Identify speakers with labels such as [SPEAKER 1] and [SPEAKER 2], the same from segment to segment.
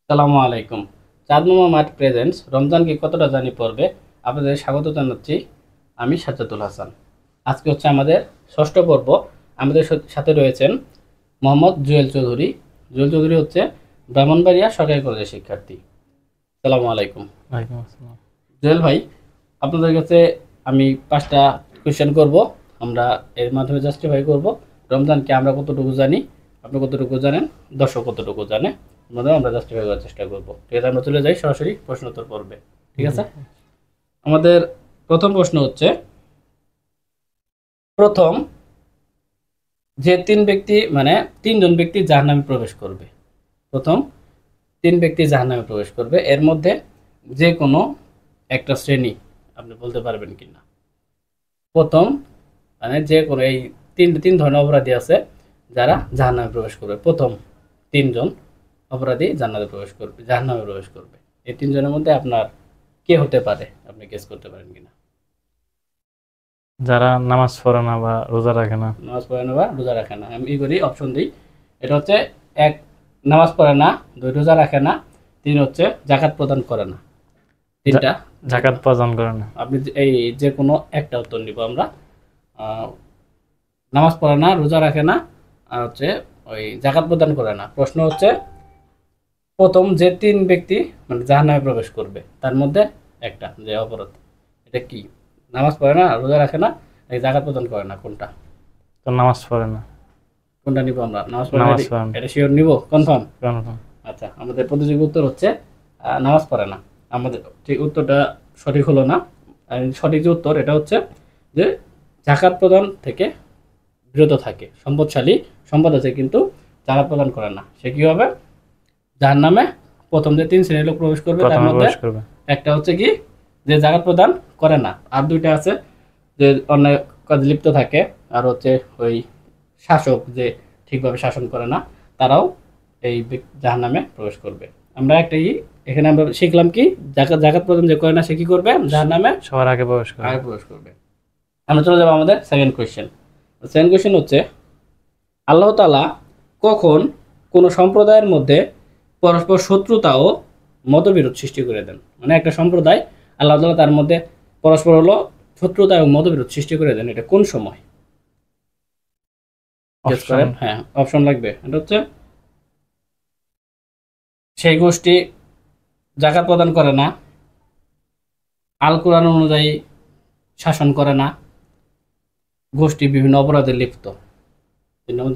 [SPEAKER 1] সালামু আলাইকুম। চাঁদ মামা মাঠ প্রেজেন্টস রমজানকে কতটা জানি পড়বে আপনাদের স্বাগত জানাচ্ছি। আমি সাজ্জাদুল হাসান। আজকে হচ্ছে আমাদের ষষ্ঠ পর্ব। আমাদের সাথে রয়েছেন মোহাম্মদ জুয়েল চৌধুরী। জুয়েল চৌধুরী হচ্ছে ব্রাহ্মণবাড়িয়া সরকারি কলেজের শিক্ষার্থী। সালামু আলাইকুম।
[SPEAKER 2] ওয়ালাইকুম আসসালাম।
[SPEAKER 1] জুয়েল ভাই, আপনাদের কাছে আমি 5টা কোয়েশ্চেন করব। আমরা এর মাধ্যমে জাস্টিফাই করব রমজানকে আমরা কতটুকু জানি, আপনি কতটুকু জানেন, দর্শক কতটুকু জানে, মধ্যে আমরা জাস্টিফাই করার চেষ্টা করব। ঠিক আছে, আমরা চলে যাই সরাসরি প্রশ্নোত্তর পর্বে। ঠিক আছে, আমাদের প্রথম প্রশ্ন হচ্ছে, প্রথম যে তিনজন ব্যক্তি জাহান্নামে প্রবেশ করবে, প্রথম 3 ব্যক্তি জাহান্নামে প্রবেশ করবে, এর মধ্যে যে কোনো একটা শ্রেণী আপনি বলতে পারবেন কিনা? প্রথম যে কোনো এই তিন ধরনের অপরাধী আছে যারা জাহান্নামে প্রবেশ করবে। প্রথম 3জন অপরাধী জাহান্নামে প্রবেশ করবে। এই 3জনের মধ্যে আপনার কে হতে পারে, আপনি গেস করতে পারেন কিনা?
[SPEAKER 2] যারা নামাজ পড়ে না বা রোজা রাখে না।
[SPEAKER 1] নামাজ পড়ে না বা রোজা রাখে না। আমি করি অপশন দিই। এটা হচ্ছে 1 নামাজ পড়ে না, 2 রোজা রাখে না, 3 হচ্ছে জাকাত প্রদান করে না। 3টা
[SPEAKER 2] জাকাত প্রদান করে না।
[SPEAKER 1] আপনি এই যে কোনো একটা উত্তর নিব আমরা। নামাজ পড়ে না, রোজা রাখে না, আর হচ্ছে ওই জাকাত প্রদান করে না। প্রশ্ন হচ্ছে, প্রথম যে 3 ব্যক্তি জাহান্নামে প্রবেশ করবে তার মধ্যে একটা যে অপরাধ, এটা কি? নামাজ পড়ে না, রোজা রাখে না, এই জাকাত প্রদান করে না, কোনটা?
[SPEAKER 2] তো নামাজ পড়ে না।
[SPEAKER 1] কোনটা নিব আমরা? নামাজ পড়ে না,
[SPEAKER 2] নামাজ পড়ে না।
[SPEAKER 1] এটা শিওর নিব, কনফার্ম?
[SPEAKER 2] কনফার্ম।
[SPEAKER 1] আচ্ছা, আমাদের প্রতিযোগী উত্তর হচ্ছে নামাজ পড়ে না। আমাদের ঠিক উত্তরটা সঠিক হলো না। সঠিক যে উত্তর এটা হচ্ছে যে জাকাত প্রদান থেকে বিরত থাকে, সম্পদশালী সম্পদ আছে কিন্তু জাকাত প্রদান করে না, সে কি হবে? জাহান্নামে প্রথম যে 3 শ্রেণীর লোক প্রবেশ করবে তার
[SPEAKER 2] প্রথমে
[SPEAKER 1] মধ্যে
[SPEAKER 2] প্রবেশ করবে।
[SPEAKER 1] একটা হচ্ছে কি, যে জাকাত প্রদান করে না, আর 2টা আছে যে অন্যায় কাজে লিপ্ত থাকে, আর হচ্ছে ওই শাসক যে ঠিকভাবে শাসন করে না, তারাও এই জাহান্নামে প্রবেশ করবে। আমরা এখানে আমরা শিখলাম কি, জাকাত প্রদান যে করে না সে কি করবে? জাহান্নামে
[SPEAKER 2] সবার আগে প্রবেশ করবে।
[SPEAKER 1] আগে প্রবেশ করবে। আমরা চলে যাবো আমাদের সেকেন্ড কোয়েশ্চেন। সেকেন্ড কোয়েশ্চেন হচ্ছে, আল্লাহ তাআলা কখন কোন সম্প্রদায়ের মধ্যে পরস্পর শত্রুতা ও মতবিরোধ সৃষ্টি করে দেন? মানে একটা সম্প্রদায়, আল্লাহ তাআলা তার মধ্যে পরস্পর হলো শত্রুতা এবং মতবিরোধ সৃষ্টি করে দেন, এটা কোন সময়? হ্যাঁ, অপশন লাগবে। এটা হচ্ছে সেই গোষ্ঠী জাকাত প্রদান করে না, আল কোরআন অনুযায়ী শাসন করে না, গোষ্ঠী বিভিন্ন অপরাধে লিপ্ত।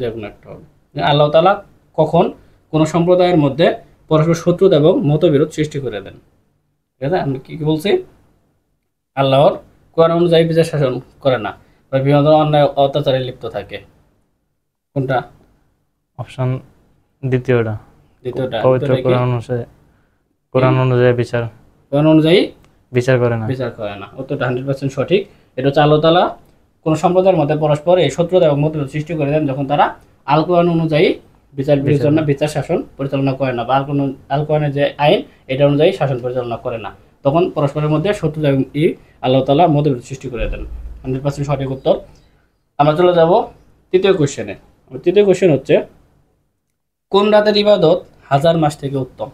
[SPEAKER 1] যে কোনো একটা হবে। আল্লাহ তাআলা কখন কোন সম্প্রদায়ের মধ্যে পরস্পর শত্রুতা এবং মতবিরোধ সৃষ্টি করে দেন? ঠিক আছে, আমি কি বলছি? আল্লাহর কোরআন অনুযায়ী বিচার শাসন করে না, বা বিভিন্ন অন্যায় অত্যাচারে লিপ্ত থাকে, কোনটা?
[SPEAKER 2] অপশন দ্বিতীয়টা।
[SPEAKER 1] দ্বিতীয়টা।
[SPEAKER 2] পবিত্র কোরআন অনুযায়ী
[SPEAKER 1] কোরআন অনুযায়ী
[SPEAKER 2] বিচার করে না।
[SPEAKER 1] বিচার করে না, উত্তরটা 100% সঠিক। এটা হচ্ছে আল্লাহ তাআলা কোন সম্প্রদায়ের মধ্যে পরস্পর এই শত্রুতা এবং মতবিরোধ সৃষ্টি করে দেন যখন তারা আল কোরআন অনুযায়ী বিচার শাসন পরিচালনা করে না, বা আল কোরআনের যে আইন এটা অনুযায়ী শাসন পরিচালনা করে না, তখন পরস্পরের মধ্যে শত্রুতা এবং আল্লাহ তাআলা মতবিরোধ সৃষ্টি করে দেন। 100% সঠিক উত্তর। আমরা চলে যাব তৃতীয় কোশ্চেনে। তৃতীয় কোশ্চেন হচ্ছে, কোন রাতের ইবাদত 1000 মাস থেকে উত্তম?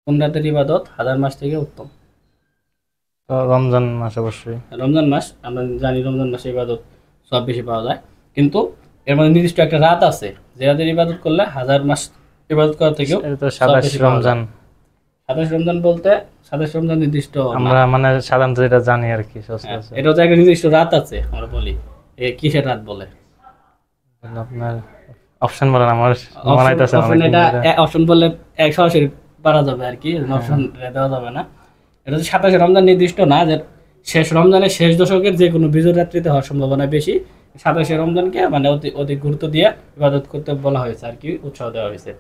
[SPEAKER 1] কোন রাতের ইবাদত 1000 মাস থেকে উত্তম?
[SPEAKER 2] তো রমজান মাস অবশ্যই।
[SPEAKER 1] রমজান মাস, আমরা জানি রমজান মাসে ইবাদত সব বেশি পাওয়া যায়, কিন্তু এর মধ্যে নির্দিষ্ট একটা রাত আছে যে রাতের ইবাদত করলে 1000 মাস ইবাদত করা থেকেও
[SPEAKER 2] 27 রমজান।
[SPEAKER 1] 27 রমজান বলতে 27 রমজান নির্দিষ্ট
[SPEAKER 2] আমরা মানে সাধারণত এটা জানি আর কি।
[SPEAKER 1] এটা হচ্ছে একটা নির্দিষ্ট রাত আছে, আমরা বলি কিসের রাত বলে?
[SPEAKER 2] আপনার অপশন বলেন, আমার মনে হইতাছে না।
[SPEAKER 1] এটা অপশন বললে সরাসরি পারা যাবে আর কি, অপশন দেওয়া যাবে না। এটা হচ্ছে 27 রমজান নির্দিষ্ট না, যে শেষ রমজানের শেষ দশকের যে কোনো বিজয় রাত্রিতে হওয়ার সম্ভাবনা বেশি। 27 রমজানকে মানে অধিক গুরুত্ব দিয়ে ইবাদত করতে বলা হয়েছে আর কি, উৎসাহ দেওয়া হয়েছে।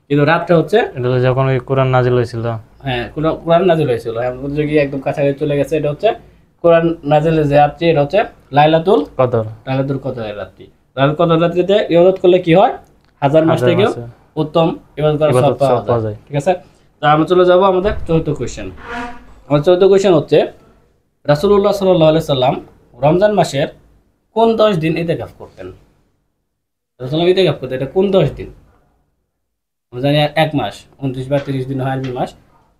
[SPEAKER 1] কিন্তু রাতটা হচ্ছে
[SPEAKER 2] এটা যখন ওই কোরআন নাজিল হয়েছিল।
[SPEAKER 1] হ্যাঁ, কোরআন নাজিল হয়েছিল, একদম কাছাকাছি চলে গেছে। এটা হচ্ছে কোরআন নাজিলের যে রাত্রি, এটা হচ্ছে লাইলাতুল কদরের রাত্রি। লাইলাতুল কদর রাত্রিতে ইবাদত করলে কি হয়? 1000 মাস থেকেও উত্তম ইবাদত করার সওয়াব পাওয়া যায়। ঠিক আছে, তা আমরা চলে যাব আমাদের চতুর্থ কোশ্চেন। আমার চতুর্থ কোশ্চেন হচ্ছে, রাসূলুল্লাহ সাল্লাল্লাহু আলাইহি সাল্লাম রমজান মাসের কোন 10 দিন ইতিকাফ করতেন? রাসূলুল্লাহ ইতিকাফ করতেন, এটা কোন 10 দিন? আমরা জানি 1 মাস 29 বা 30 দিন হয় আরবি মাস।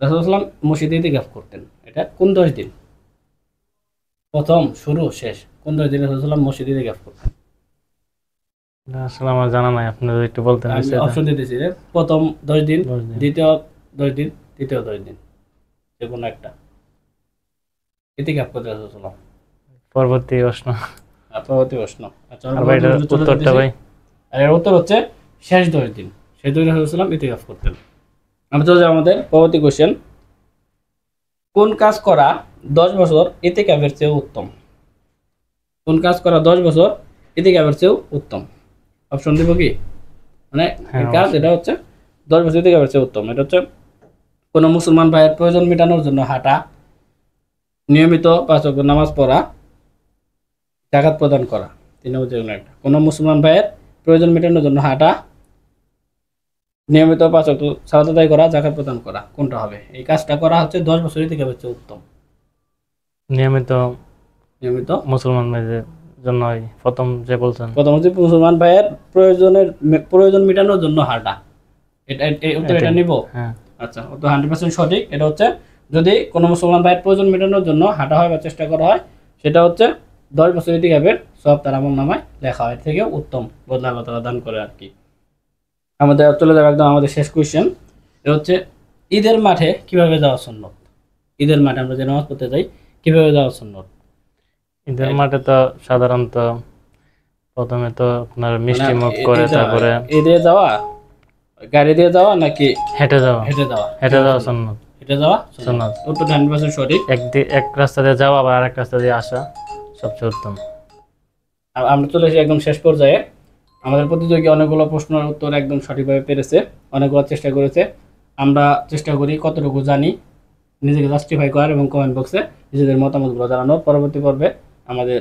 [SPEAKER 1] রাসূলুল্লাহ সাল্লাল্লাহু আলাইহি ওয়াসাল্লাম মসজিদে ইতিকাফ করতেন। এটা কোন 10 দিন? প্রথম, শুরু, শেষ, কোন 10 দিন রাসূলুল্লাহ সাল্লাল্লাহু আলাইহি ওয়াসাল্লাম মসজিদে ইতিকাফ করতেন?
[SPEAKER 2] না, আসলে আমার জানা নাই, আপনি যদি একটু বলতেন
[SPEAKER 1] আমি
[SPEAKER 2] বিষয়টা।
[SPEAKER 1] অপশন দিতেছি যে প্রথম 10 দিন,
[SPEAKER 2] 10 দিন।
[SPEAKER 1] দ্বিতীয় 10 দিন, তৃতীয় 10 দিন, যে কোনো একটা ইতিকাফ করতে রাসূলুল্লাহ সাল্লাল্লাহু আলাইহি ওয়াসাল্লাম।
[SPEAKER 2] পরবর্তী প্রশ্ন।
[SPEAKER 1] পরবর্তী প্রশ্ন। আচ্ছা,
[SPEAKER 2] আর ভাই এটার উত্তরটা ভাই?
[SPEAKER 1] আর এর উত্তর হচ্ছে শেষ 10 দিন। শেষ 10 দিন রাসূলুল্লাহ সাল্লাল্লাহু আলাইহি ওয়াসাল্লাম ইতিকাফ করতেন। আমরা চলে যাই আমাদের পরবর্তী কোশ্চেন। কোন কাজ করা 10 বছর ইতিকাফের চেয়ে উত্তম? কোন কাজ করা 10 বছর ইতিকাফের চেয়ে উত্তম? অপশন দিব কি? মানে
[SPEAKER 2] হ্যাঁ,
[SPEAKER 1] এই কাজ
[SPEAKER 2] অবশ্যই।
[SPEAKER 1] এটা হচ্ছে 10 বছর ইতিকাফের চেয়ে উত্তম। এটা হচ্ছে কোনো মুসলমান ভাইয়ের প্রয়োজন মেটানোর জন্য হাঁটা, নিয়মিত 5 ওয়াক্ত নামাজ পড়া, জাকাত প্রদান করা। 3 নম্বর যেকোনো একটা। কোনো মুসলমান ভাইয়ের প্রয়োজন মেটানোর জন্য হাঁটা, নিয়মিত 5 ওয়াক্ত সালাত আদায় করা, জাকাত প্রদান করা। কোনটা হবে? এই কাজটা করা হচ্ছে 10 বছর ইতিকাফের চেয়ে উত্তম।
[SPEAKER 2] নিয়মিত
[SPEAKER 1] নিয়মিত
[SPEAKER 2] মুসলমান ভাইদের জন্য ওই প্রথম যে বলছেন।
[SPEAKER 1] প্রথম হচ্ছে মুসলমান ভাইয়ের প্রয়োজন মেটানোর জন্য হাঁটা। এই উত্তর এটা নিব।
[SPEAKER 2] হ্যাঁ।
[SPEAKER 1] আচ্ছা, ও তো 100% সঠিক। এটা হচ্ছে যদি কোনো মুসলমান ভাইয়ের প্রয়োজন মেটানোর জন্য হাঁটা হয় বা চেষ্টা করা হয়, সেটা হচ্ছে 10 বছর ইতিকাফের সব তার আমলনামায় লেখা হয়, এর থেকেও উত্তম বদলা আল্লাহ তাআলা দান করে আর কি। আমাদের চলে যাবে একদম আমাদের শেষ কোয়েশ্চেন। এটা হচ্ছে ঈদের মাঠে কিভাবে যাওয়া সুন্নত? ঈদের মাঠে আমরা যে নামাজ পড়তে যাই, কিভাবে যাওয়া সুন্নত?
[SPEAKER 2] ঈদের মাঠে তো সাধারণত প্রথমে তো আপনার মিষ্টি মুখ করে তারপরে
[SPEAKER 1] ঈদে যাওয়া, গাড়ি দিয়ে যাওয়া নাকি
[SPEAKER 2] হেঁটে যাওয়া।
[SPEAKER 1] হেঁটে যাওয়া?
[SPEAKER 2] হেঁটে যাওয়া সুন্নত।
[SPEAKER 1] হেঁটে যাওয়া
[SPEAKER 2] সুন্নত।
[SPEAKER 1] উত্তর 100% সঠিক।
[SPEAKER 2] এক রাস্তা দিয়ে যাওয়া আবার আরেক রাস্তা দিয়ে আসা সবচেয়ে উত্তম।
[SPEAKER 1] আর আমরা চলে এসেছি একদম শেষ পর্যায়ে। আমাদের প্রতিযোগী অনেকগুলো প্রশ্নের উত্তর একদম সঠিকভাবে পেরেছে, অনেকগুলো চেষ্টা করেছে। আমরা চেষ্টা করি কতটুকু জানি নিজেকে জাস্টিফাই করার এবং কমেন্ট বক্সে নিজেদের মতামতগুলো জানানোর। পরবর্তী পর্বে আমাদের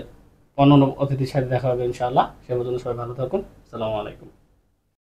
[SPEAKER 1] অন্য অতিথির সাথে দেখা হবে ইনশাআল্লাহ। সে পর্যন্ত সবাই ভালো থাকুন। আসসালামু আলাইকুম।